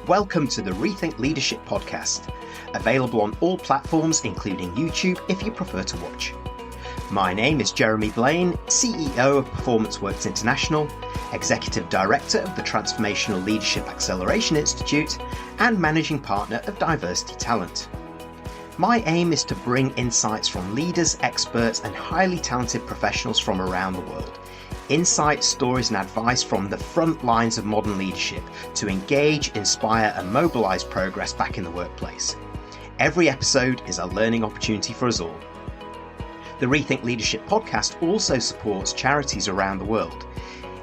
Welcome to the Rethink Leadership podcast, available on all platforms including YouTube if you prefer to watch. My name is Jeremy Blaine, CEO of Performance Works International, Executive Director of the Transformational Leadership Acceleration Institute, and Managing Partner of Diversity Talent. My aim is to bring insights from leaders, experts, and highly talented professionals from around the world. Insights, stories, and advice from the front lines of modern leadership to engage, inspire, and mobilize progress back in the workplace. Every episode is a learning opportunity for us all. The Rethink Leadership podcast also supports charities around the world.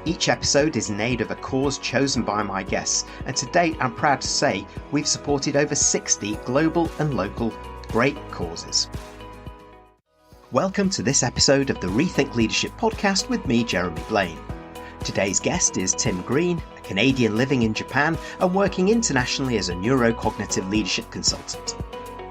Each episode is in aid of a cause chosen by my guests, and to date I'm proud to say we've supported over 60 global and local great causes. Welcome to this episode of the Rethink Leadership podcast with me, Jeremy Blaine. Today's guest is Tim Green, a Canadian living in Japan and working internationally as a Neuro-Cognitive Leadership Consultant.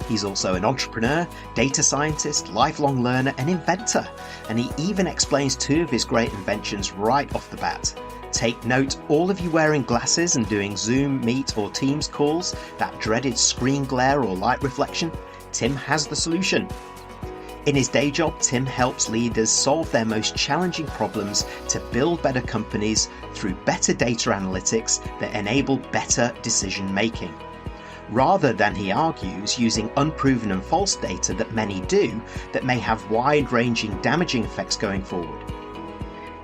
He's also an entrepreneur, data scientist, lifelong learner and inventor, and he even explains two of his great inventions right off the bat. Take note, all of you wearing glasses and doing Zoom, Meet or Teams calls, that dreaded screen glare or light reflection, Tim has the solution. In his day job, Tim helps leaders solve their most challenging problems to build better companies through better data analytics that enable better decision making. Rather than, he argues, using unproven and false data that many do that may have wide-ranging damaging effects going forward.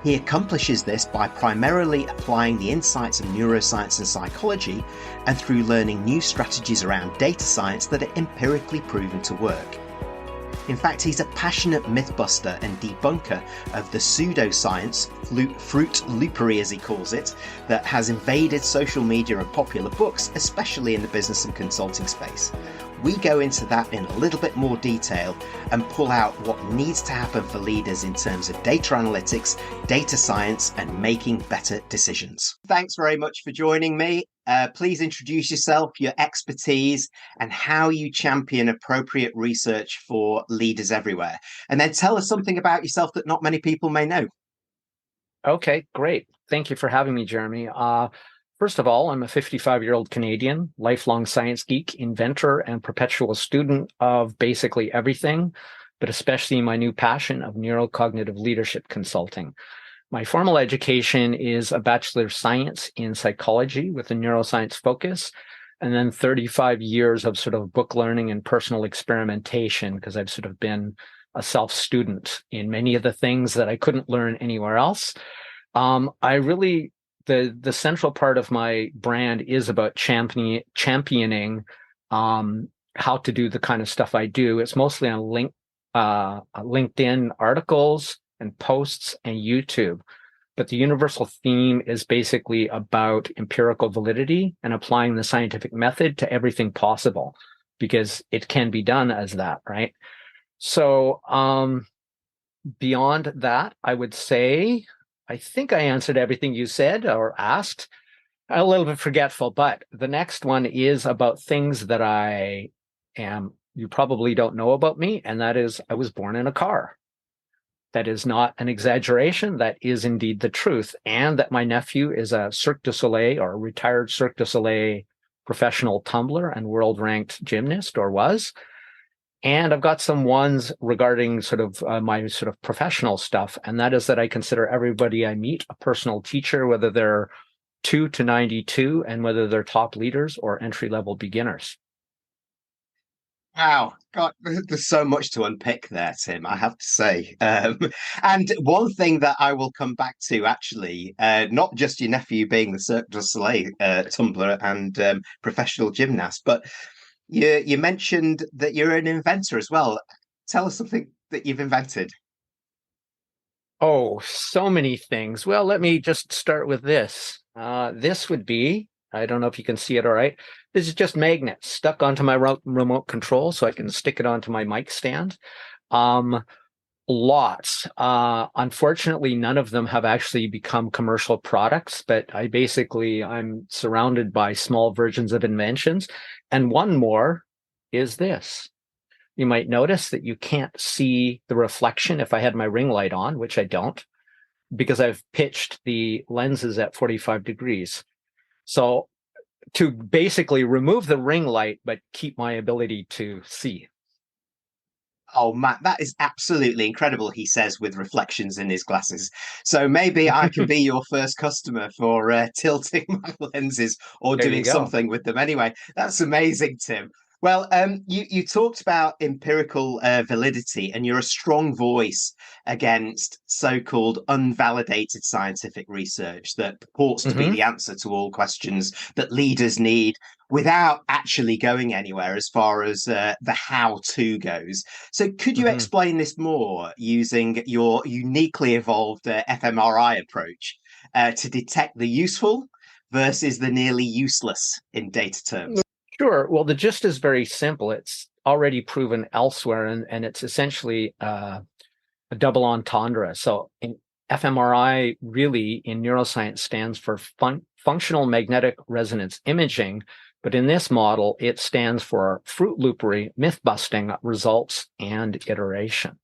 He accomplishes this by primarily applying the insights of neuroscience and psychology and through learning new strategies around data science that are empirically proven to work. In fact, he's a passionate mythbuster and debunker of the pseudoscience, fruitloopery as he calls it, that has invaded social media and popular books, especially in the business and consulting space. We go into that in a little bit more detail and pull out what needs to happen for leaders in terms of data analytics, data science, and making better decisions. Thanks very much for joining me. Please introduce yourself, your expertise, and how you champion appropriate research for leaders everywhere. And then tell us something about yourself that not many people may know. Okay, great. Thank you for having me, Jeremy. First of all, I'm a 55-year-old Canadian, lifelong science geek, inventor, and perpetual student of basically everything, but especially my new passion of neuro-cognitive leadership consulting. My formal education is a Bachelor of Science in Psychology with a neuroscience focus, and then 35 years of sort of book learning and personal experimentation, because I've sort of been a self-student in many of the things that I couldn't learn anywhere else. The central part of my brand is about championing how to do the kind of stuff I do. It's mostly on LinkedIn articles and posts and YouTube. But the universal theme is basically about empirical validity and applying the scientific method to everything possible, because it can be done as that, right? So beyond that, I would say, I think I answered everything you said or asked. I'm a little bit forgetful, but the next one is about things that you probably don't know about me, and that is I was born in a car. That is not an exaggeration. That is indeed the truth. And that my nephew is a Cirque du Soleil or a retired Cirque du Soleil professional tumbler and world-ranked gymnast, or was. And I've got some ones regarding sort of my sort of professional stuff. And that is that I consider everybody I meet a personal teacher, whether they're 2 to 92 and whether they're top leaders or entry-level beginners. Wow, God, there's so much to unpick there, Tim, I have to say. And one thing that I will come back to, actually, not just your nephew being the Cirque du Soleil tumbler and professional gymnast, but you mentioned that you're an inventor as well. Tell us something that you've invented. Oh, so many things. Well, let me just start with this. This would be, I don't know if you can see it all right. This is just magnets stuck onto my remote control so I can stick it onto my mic stand. Lots. Unfortunately, none of them have actually become commercial products, but I'm surrounded by small versions of inventions. And one more is this. You might notice that you can't see the reflection if I had my ring light on, which I don't, because I've pitched the lenses at 45 degrees. So to basically remove the ring light, but keep my ability to see. Oh, Matt, that is absolutely incredible, he says with reflections in his glasses. So maybe I can be your first customer for tilting my lenses or There you doing go. something with them. Anyway, that's amazing, Tim. Well, you talked about empirical validity, and you're a strong voice against so-called unvalidated scientific research that purports to be Mm-hmm. the answer to all questions that leaders need without actually going anywhere as far as the how-to goes. So, could you Mm-hmm. explain this more using your uniquely evolved fMRI approach to detect the useful versus the nearly useless in data terms? Sure. Well, the gist is very simple. It's already proven elsewhere, and it's essentially a double entendre. So, in fMRI, really in neuroscience, stands for functional magnetic resonance imaging. But in this model, it stands for Fruitloopery, myth busting, results, and iteration.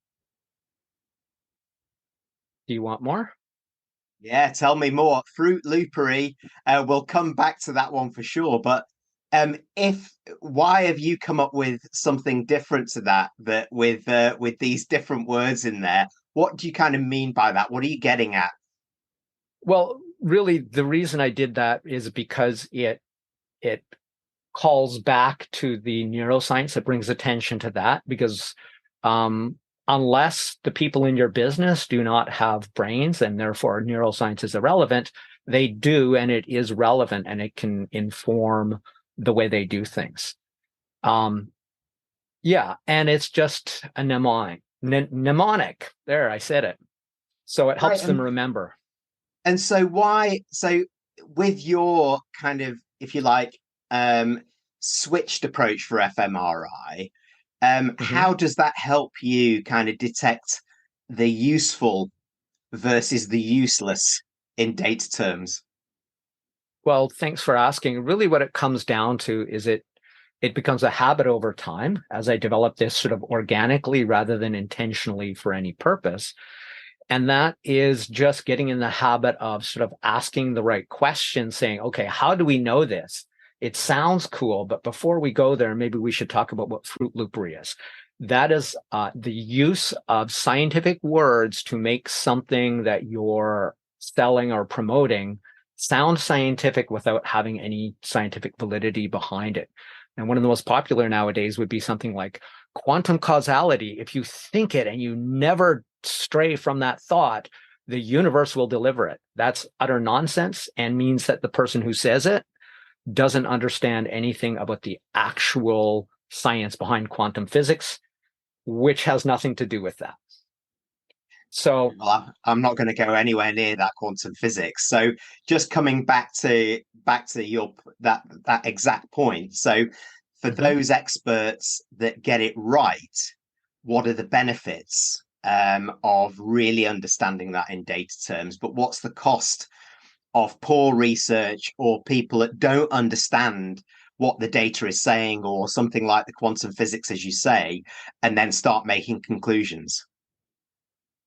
Do you want more? Yeah, tell me more. Fruitloopery, we'll come back to that one for sure. But if why have you come up with something different to that? That with these different words in there, what do you kind of mean by that? What are you getting at? Well, really, the reason I did that is because it calls back to the neuroscience. It brings attention to that because unless the people in your business do not have brains and therefore neuroscience is irrelevant, they do, and it is relevant, and it can inform the way they do things. Um, yeah, and it's just a mnemonic. There, I said it. So it Right, helps them remember. and so why so with your kind of, if you like, um switched approach for fMRI, Mhm. how does that help you kind of detect the useful versus the useless in data terms? Well, thanks for asking. Really, what it comes down to is it becomes a habit over time as I develop this sort of organically rather than intentionally for any purpose. And that is just getting in the habit of sort of asking the right questions, saying, okay, how do we know this? It sounds cool, but before we go there, maybe we should talk about what Fruitloopery is. That is the use of scientific words to make something that you're selling or promoting sound scientific without having any scientific validity behind it. And one of the most popular nowadays would be something like quantum causality. If you think it and you never stray from that thought, the universe will deliver it. That's utter nonsense and means that the person who says it doesn't understand anything about the actual science behind quantum physics, which has nothing to do with that. So, Well, I'm not going to go anywhere near that quantum physics. So just coming back to your that exact point. So for mhm. those experts that get it right, what are the benefits of really understanding that in data terms? But what's the cost of poor research or people that don't understand what the data is saying or something like the quantum physics, as you say, and then start making conclusions?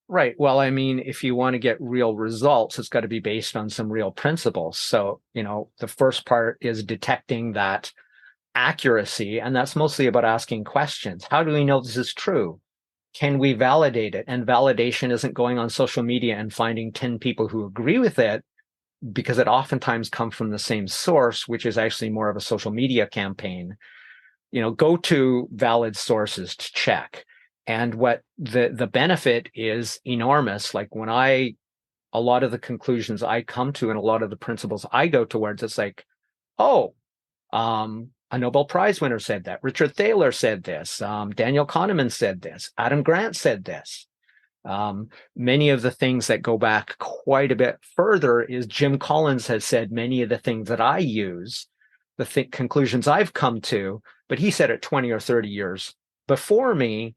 Right. Well, I mean, if you want to get real results, it's got to be based on some real principles. So, the first part is detecting that accuracy, and that's mostly about asking questions. How do we know this is true? Can we validate it? And validation isn't going on social media and finding 10 people who agree with it, because it oftentimes comes from the same source, which is actually more of a social media campaign. Go to valid sources to check. And what the benefit is enormous. Like a lot of the conclusions I come to and a lot of the principles I go towards, it's like, oh, a Nobel Prize winner said that. Richard Thaler said this. Daniel Kahneman said this. Adam Grant said this. Many of the things that go back quite a bit further is Jim Collins has said many of the things that I use, the conclusions I've come to, but he said it 20 or 30 years before me.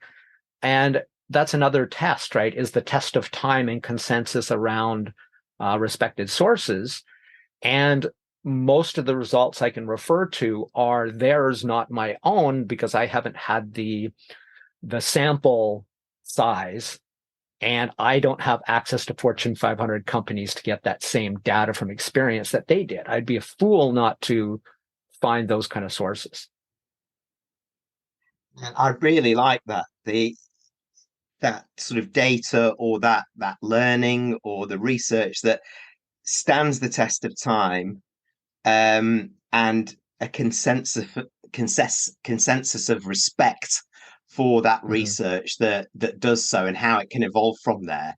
And that's another test, right? Is the test of time and consensus around respected sources. And most of the results I can refer to are theirs, not my own, because I haven't had the sample size, and I don't have access to Fortune 500 companies to get that same data from experience that they did. I'd be a fool not to find those kind of sources. And I really like that. That sort of data, or that learning, or the research that stands the test of time, and a consensus of respect for that research that does so, and how it can evolve from there.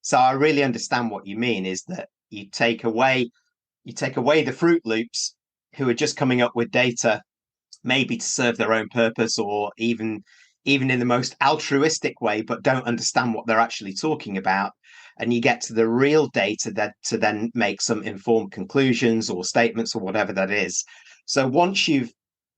So I really understand what you mean, is that you take away the Fruit Loops, who are just coming up with data maybe to serve their own purpose, or even in the most altruistic way, but don't understand what they're actually talking about. And you get to the real data that to then make some informed conclusions or statements or whatever that is. So once you've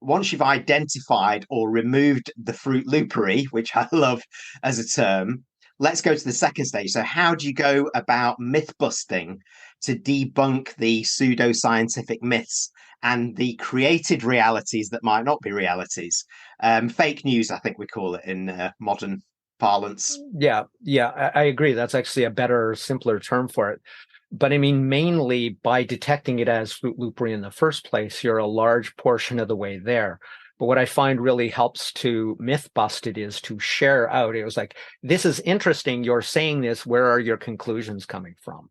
identified or removed the Fruit Loopery, which I love as a term, let's go to the second stage. So how do you go about myth busting to debunk the pseudoscientific myths and the created realities that might not be realities? Fake news, I think we call it in modern parlance. Yeah, I agree. That's actually a better, simpler term for it. But I mean, mainly by detecting it as Fruit Loopery in the first place, you're a large portion of the way there. But what I find really helps to myth bust it is to share out. It was like, this is interesting. You're saying this. Where are your conclusions coming from?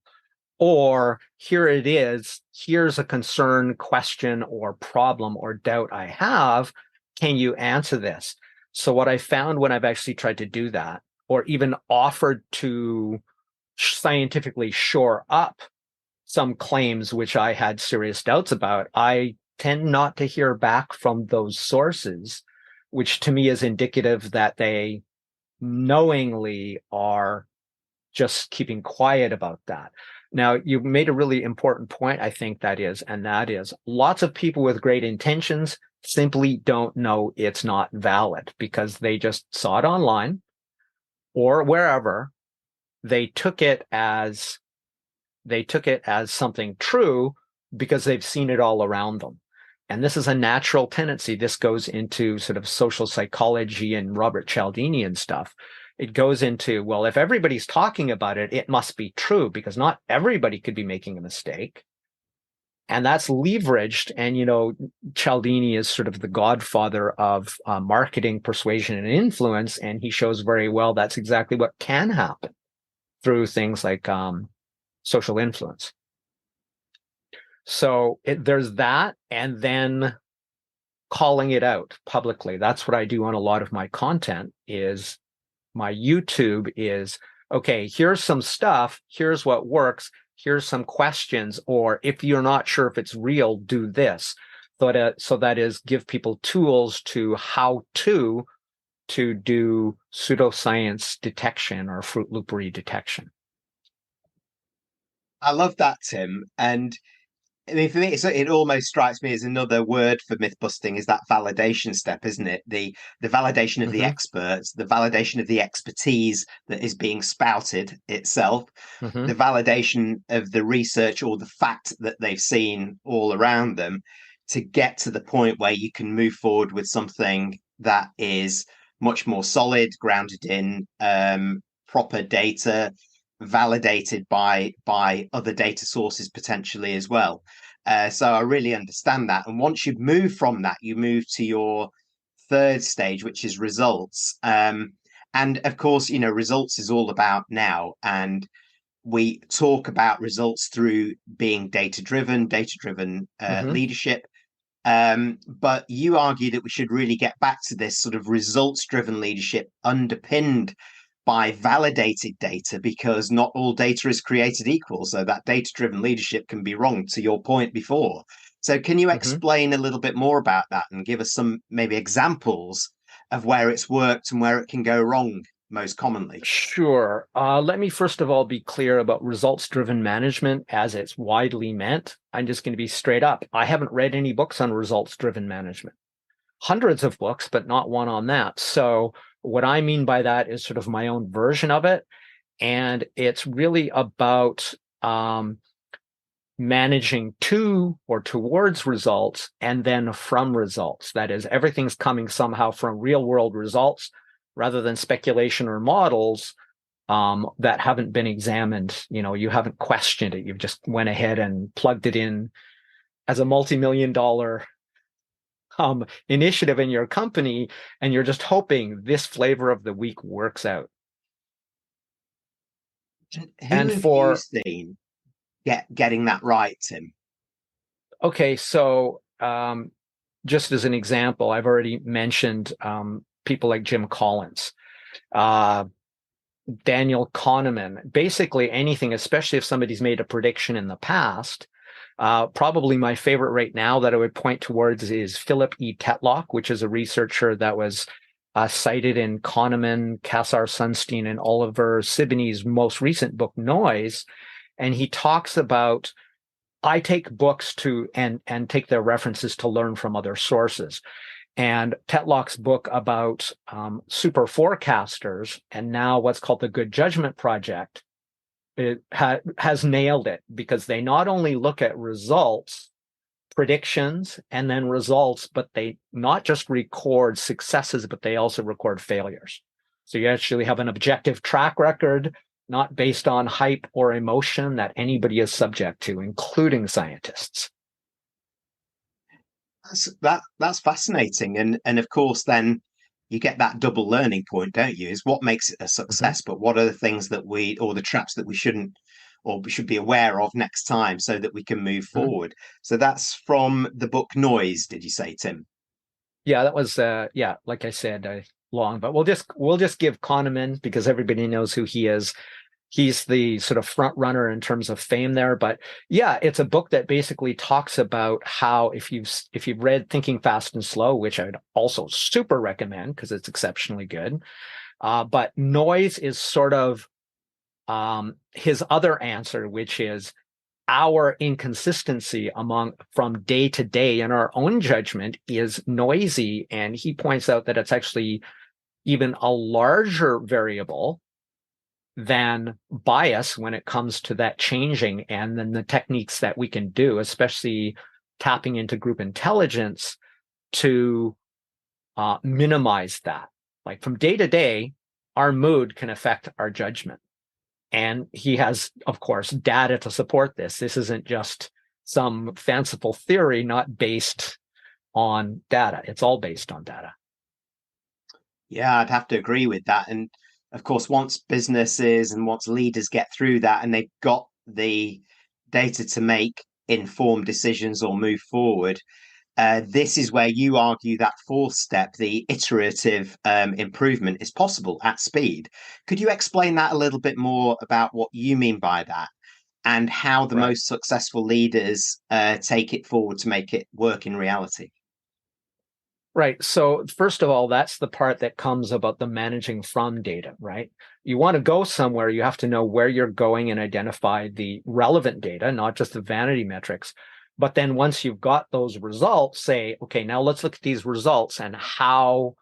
Or here it is. Here's a concern, question, or problem or doubt I have. Can you answer this? So what I found when I've actually tried to do that, or even offered to scientifically shore up some claims which I had serious doubts about, I tend not to hear back from those sources, which to me is indicative that they knowingly are just keeping quiet about that. Now, you made a really important point, I think that is lots of people with great intentions simply don't know it's not valid because they just saw it online or wherever. They took it as something true because they've seen it all around them. And this is a natural tendency. This goes into sort of social psychology and Robert Cialdini and stuff. It goes into, well, if everybody's talking about it, it must be true because not everybody could be making a mistake. And that's leveraged. And, Cialdini is sort of the godfather of marketing, persuasion, and influence. And he shows very well that's exactly what can happen through things like social influence. So there's that, and then calling it out publicly. That's what I do on a lot of my content. Is my YouTube is, okay, here's some stuff, here's what works, here's some questions, or if you're not sure if it's real, do this. So that is, give people tools to how to do pseudoscience detection or Fruit Loopery detection. I love that, Tim. And I mean, for me, it almost strikes me as another word for myth busting is that validation step, isn't it? The validation of the experts, the validation of the expertise that is being spouted itself, the validation of the research or the fact that they've seen all around them, to get to the point where you can move forward with something that is much more solid, grounded in proper data, validated by other data sources potentially as well. So I really understand that. And once you've moved from that, you move to your third stage, which is results. And of course, results is all about now. And we talk about results through being data-driven leadership. But you argue that we should really get back to this sort of results-driven leadership underpinned by validated data, because not all data is created equal. So that data-driven leadership can be wrong, to your point before. So can you explain a little bit more about that and give us some maybe examples of where it's worked and where it can go wrong most commonly? Sure. Let me first of all be clear about results-driven management as it's widely meant. I'm just going to be straight up. I haven't read any books on results-driven management. Hundreds of books, but not one on that. So what I mean by that is sort of my own version of it. And it's really about managing to or towards results and then from results. That is, everything's coming somehow from real world results rather than speculation or models that haven't been examined. You haven't questioned it. You've just went ahead and plugged it in as a multi-million-dollar initiative in your company, and you're just hoping this flavor of the week works out. Who And have you for seen getting that right, Tim? Okay, so just as an example, I've already mentioned people like Jim Collins, Daniel Kahneman, basically anything, especially if somebody's made a prediction in the past. Probably my favorite right now that I would point towards is Philip E. Tetlock, which is a researcher that was cited in Kahneman, Kassar Sunstein, and Oliver Siboney's most recent book, Noise. And he talks about, I take books and take their references to learn from other sources. And Tetlock's book about super forecasters and now what's called the Good Judgment Project, it has nailed it, because they not only look at results, predictions, and then results, but they not just record successes, but they also record failures. So you actually have an objective track record, not based on hype or emotion, that anybody is subject to, including scientists. That's fascinating, and of course, then you get that double learning point, don't you? Is what makes it a success, but what are the things that or the traps that we shouldn't, or we should be aware of next time, so that we can move forward. So that's from the book Noise, did you say, Tim? Yeah, that was like I said, long, but we'll just give Kahneman, because everybody knows who he is. He's the sort of front runner in terms of fame there. But yeah, it's a book that basically talks about how, if you've read Thinking Fast and Slow, which I'd also super recommend because it's exceptionally good. But Noise is sort of his other answer, which is our inconsistency from day to day in our own judgment is noisy. And he points out that it's actually even a larger variable than bias when it comes to that changing, and then the techniques that we can do, especially tapping into group intelligence, to minimize that. Like from day to day, our mood can affect our judgment. And he has, of course, data to support this. This isn't just some fanciful theory not based on data. It's all based on data. Yeah, I'd have to agree with that. And of course, once businesses and once leaders get through that and they've got the data to make informed decisions or move forward, this is where you argue that fourth step, the iterative improvement, is possible at speed. Could you explain that a little bit more about what you mean by that, and how the most successful leaders take it forward to make it work in reality? Right. So first of all, that's the part that comes about the managing from data, right? You want to go somewhere, you have to know where you're going and identify the relevant data, not just the vanity metrics. But then once you've got those results, say, okay, now let's look at these results and how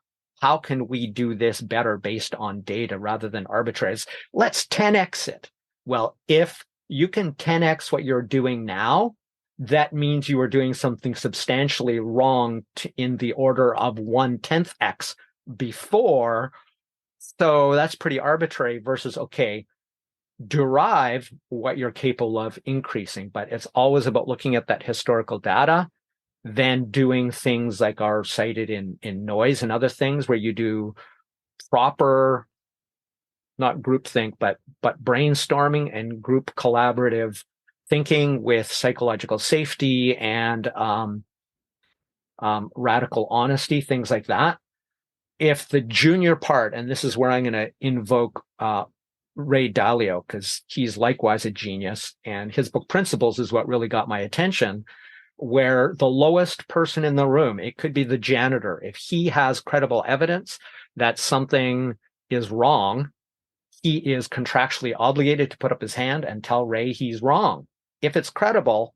can we do this better based on data rather than arbitrary? Let's 10x it. Well, if you can 10x what you're doing now, that means you are doing something substantially wrong in the order of 1/10 x before. So that's pretty arbitrary versus, okay, derive what you're capable of increasing. But it's always about looking at that historical data, then doing things like are cited in Noise and other things, where you do proper, not groupthink, but brainstorming and group collaborative thinking with psychological safety and radical honesty, things like that. If the junior part, and this is where I'm going to invoke Ray Dalio, because he's likewise a genius, and his book Principles is what really got my attention, where the lowest person in the room, it could be the janitor, if he has credible evidence that something is wrong, he is contractually obligated to put up his hand and tell Ray he's wrong. If it's credible,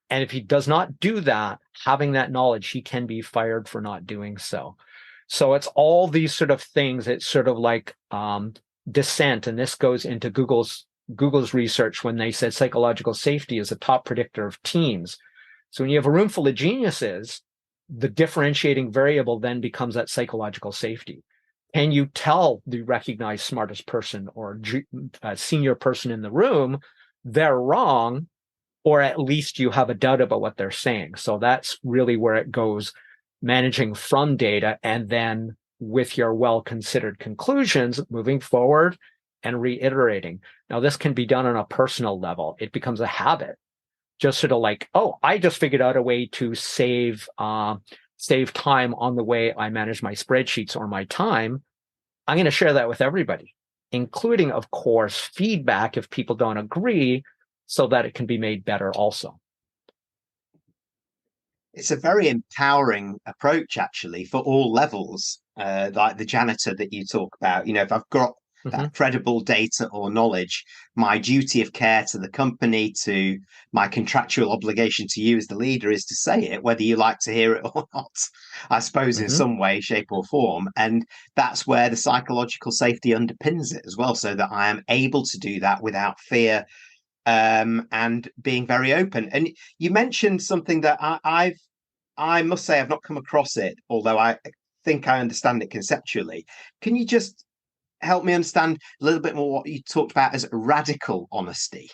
and if he does not do that, having that knowledge, he can be fired for not doing so. So it's all these sort of things. It's sort of like dissent, and this goes into Google's research when they said psychological safety is a top predictor of teams. So when you have a room full of geniuses, the differentiating variable then becomes that psychological safety. Can you tell the recognized smartest person or senior person in the room they're wrong, or at least you have a doubt about what they're saying? So that's really where it goes managing from data, and then with your well-considered conclusions, moving forward and reiterating. Now, this can be done on a personal level. It becomes a habit, just sort of like, oh, I just figured out a way to save time on the way I manage my spreadsheets or my time. I'm going to share that with everybody, including, of course, feedback if people don't agree, so that it can be made better also. It's a very empowering approach, actually, for all levels. Like the janitor that you talk about, if I've got that credible data or knowledge, my duty of care to the company, to my contractual obligation to you as the leader, is to say it, whether you like to hear it or not, I suppose, in some way, shape, or form. And that's where the psychological safety underpins it as well, so that I am able to do that without fear, and being very open. And you mentioned something that I must say I've not come across it, although I think I understand it conceptually. Can you just help me understand a little bit more what you talked about as radical honesty?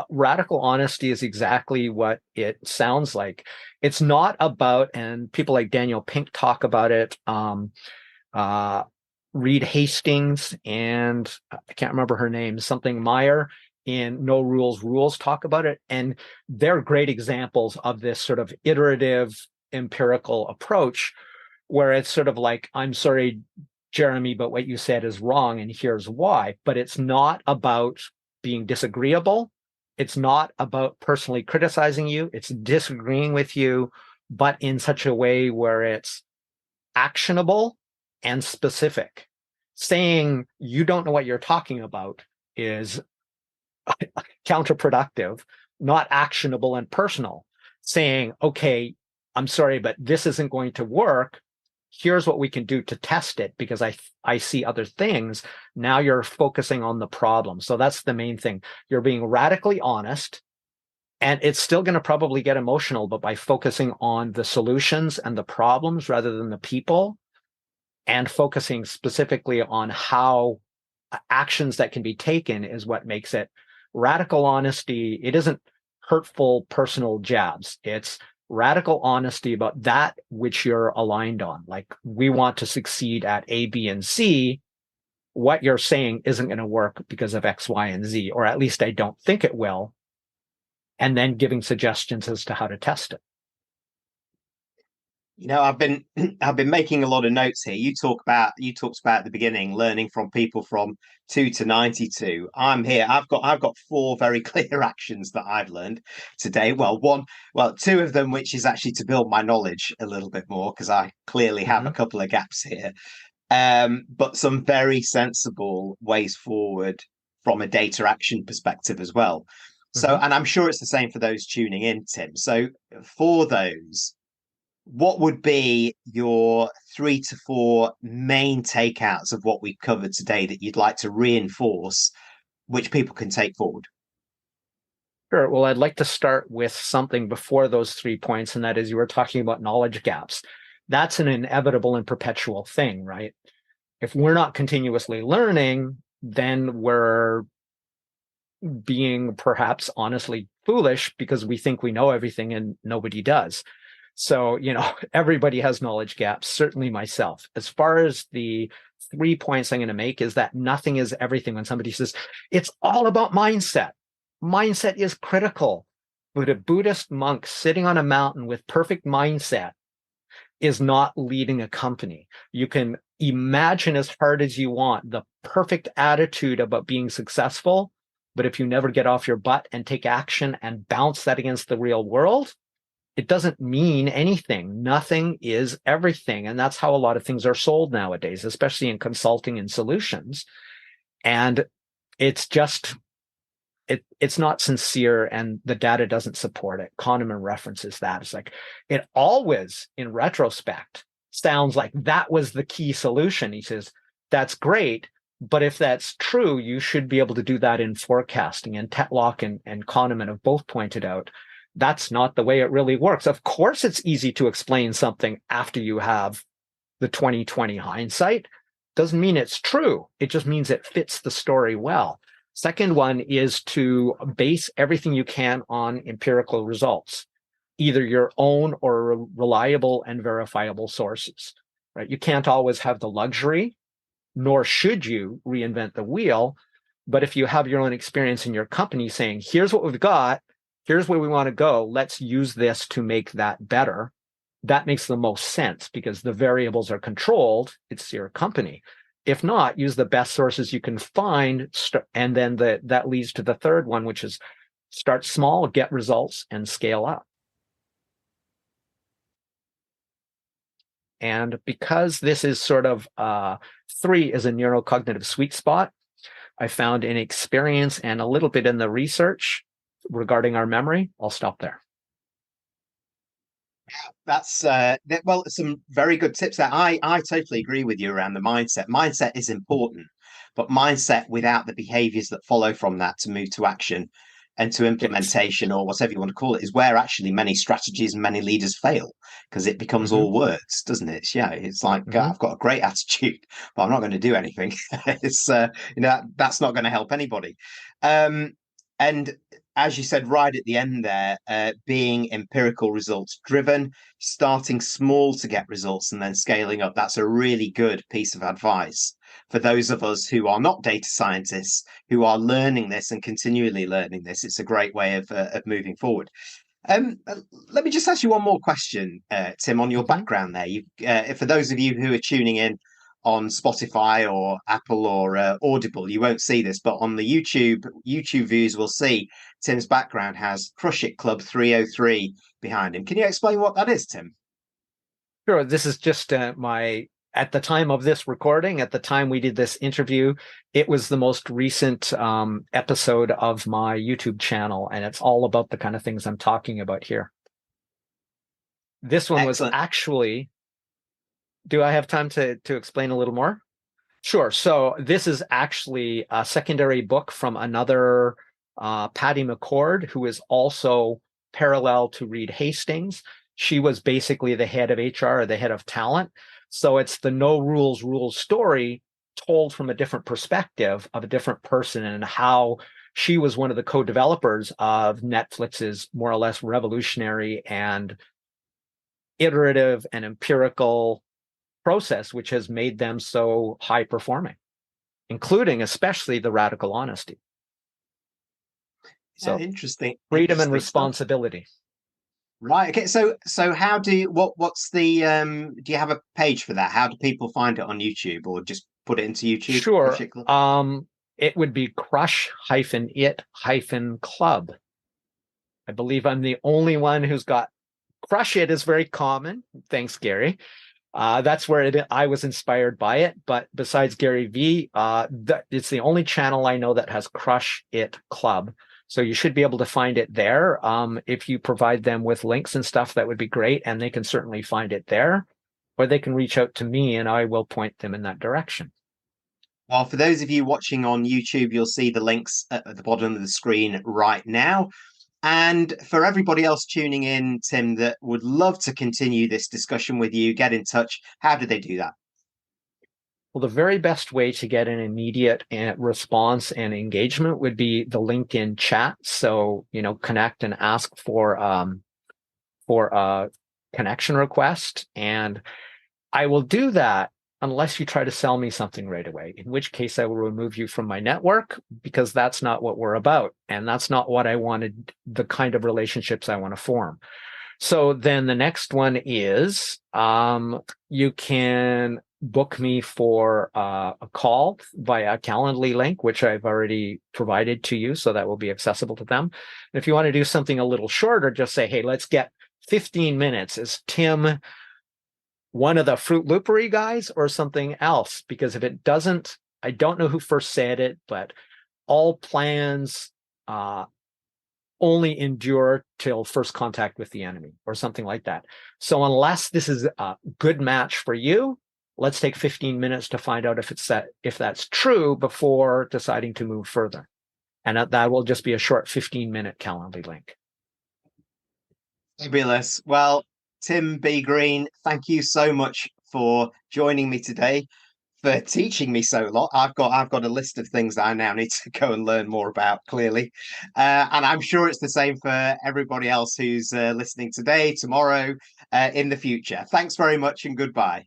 Radical honesty is exactly what it sounds like. It's not about, and people like Daniel Pink talk about it, Reed Hastings, and I can't remember her name, something Meyer, in No Rules talk about it. And they're great examples of this sort of iterative empirical approach, where it's sort of like, I'm sorry, Jeremy, but what you said is wrong, and here's why. But it's not about being disagreeable. It's not about personally criticizing you. It's disagreeing with you, but in such a way where it's actionable and specific. Saying you don't know what you're talking about is counterproductive, not actionable and personal. Saying, okay, I'm sorry, but this isn't going to work. Here's what we can do to test it, because I see other things. Now you're focusing on the problem. So that's the main thing. You're being radically honest, and it's still going to probably get emotional, but by focusing on the solutions and the problems rather than the people, and focusing specifically on how actions that can be taken, is what makes it radical honesty. It isn't hurtful personal jabs. It's radical honesty about that which you're aligned on. Like, we want to succeed at A, B, and C. What you're saying isn't going to work because of X, Y, and Z, or at least I don't think it will. And then giving suggestions as to how to test it. I've been making a lot of notes here. You talked about at the beginning, learning from people from 2 to 92. I'm here. I've got 4 very clear actions that I've learned today. Two of them, which is actually to build my knowledge a little bit more, because I clearly have a couple of gaps here. But some very sensible ways forward from a data action perspective as well. So, and I'm sure it's the same for those tuning in, Tim. So for those, what would be your 3 to 4 main takeouts of what we've covered today that you'd like to reinforce, which people can take forward? Sure. Well, I'd like to start with something before those 3 points, and that is, you were talking about knowledge gaps. That's an inevitable and perpetual thing, right? If we're not continuously learning, then we're being perhaps honestly foolish, because we think we know everything and nobody does. So, everybody has knowledge gaps, certainly myself. As far as the 3 points I'm going to make, is that nothing is everything. When somebody says, it's all about mindset, mindset is critical. But a Buddhist monk sitting on a mountain with perfect mindset is not leading a company. You can imagine as hard as you want the perfect attitude about being successful, but if you never get off your butt and take action and bounce that against the real world, it doesn't mean anything. Nothing is everything. And that's how a lot of things are sold nowadays, especially in consulting and solutions. And it's just, it's not sincere, and the data doesn't support it. Kahneman references that. It's like, it always, in retrospect, sounds like that was the key solution. He says, that's great, but if that's true, you should be able to do that in forecasting. And Tetlock and Kahneman have both pointed out that's not the way it really works. Of course, it's easy to explain something after you have the 20/20 hindsight. Doesn't mean it's true. It just means it fits the story well. Second one is to base everything you can on empirical results. either your own or reliable and verifiable sources, right? You can't always have the luxury, nor should you reinvent the wheel. But if you have your own experience in your company saying, here's what we've got, here's where we want to go, let's use this to make that better, that makes the most sense because the variables are controlled. It's your company. If not, use the best sources you can find. And then that leads to the third one, which is start small, get results, and scale up. And because this is sort of 3 is a neurocognitive sweet spot, I found in experience and a little bit in the research regarding our memory, I'll stop there. That's well, some very good tips there. I totally agree with you around the mindset. Mindset is important, but mindset without the behaviors that follow from that to move to action and to implementation, or whatever you want to call it, is where actually many strategies and many leaders fail, because it becomes all words, doesn't it? It's like I've got a great attitude, but I'm not going to do anything. It's that's not going to help anybody. And as you said right at the end there, being empirical results driven, starting small to get results and then scaling up, that's a really good piece of advice for those of us who are not data scientists, who are learning this and continually learning this. It's a great way of moving forward. Let me just ask you one more question, Tim, on your background there. For those of you who are tuning in on Spotify or Apple or Audible, you won't see this, but on the YouTube views, we'll see Tim's background has Crush It Club 303 behind him. Can you explain what that is, Tim? Sure. This is just at the time of this recording, at the time we did this interview, it was the most recent episode of my YouTube channel, and it's all about the kind of things I'm talking about here. This one was actually, do I have time to explain a little more? Sure. So this is actually a secondary book from another Patty McCord, who is also parallel to Reed Hastings. She was basically the head of HR, or the head of talent. So it's the no rules story told from a different perspective of a different person, and how she was one of the co-developers of Netflix's more or less revolutionary and iterative and empirical process, which has made them so high performing, including especially the radical honesty. So interesting. Freedom and responsibility. Stuff. Right. Okay. So how do you, what's the do you have a page for that? How do people find it on YouTube, or just put it into YouTube? Sure. It would be crush-it-club. I believe I'm the only one who's got Crush It is very common. Thanks, Gary. That's where I was inspired by it. But besides Gary V, it's the only channel I know that has Crush It Club. So you should be able to find it there. If you provide them with links and stuff, that would be great. And they can certainly find it there, or they can reach out to me and I will point them in that direction. Well, for those of you watching on YouTube, you'll see the links at the bottom of the screen right now. And for everybody else tuning in, Tim, that would love to continue this discussion with you, get in touch. How do they do that? Well, the very best way to get an immediate response and engagement would be the LinkedIn chat. So, connect and ask for a connection request. And I will do that unless you try to sell me something right away, in which case I will remove you from my network, because that's not what we're about. And that's not what I wanted, the kind of relationships I want to form. So then the next one is you can book me for a call via a Calendly link, which I've already provided to you. So that will be accessible to them. And if you want to do something a little shorter, just say, hey, let's get 15 minutes. Is Tim one of the Fruitloopery guys or something else? Because if it doesn't, I don't know who first said it, but all plans only endure till first contact with the enemy, or something like that. So unless this is a good match for you, let's take 15 minutes to find out if that's true before deciding to move further. And that will just be a short 15-minute Calendly link. Fabulous. Well, Tim B. Green, thank you so much for joining me today. for teaching me so lot. I've got a list of things that I now need to go and learn more about, clearly. And I'm sure it's the same for everybody else who's listening today, tomorrow, in the future. Thanks very much and goodbye.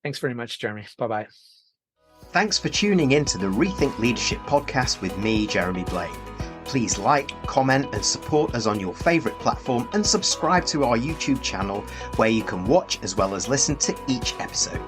Thanks very much, Jeremy. Bye-bye. Thanks for tuning in to the Rethink Leadership podcast with me, Jeremy Blaine. Please like, comment and support us on your favourite platform and subscribe to our YouTube channel where you can watch as well as listen to each episode.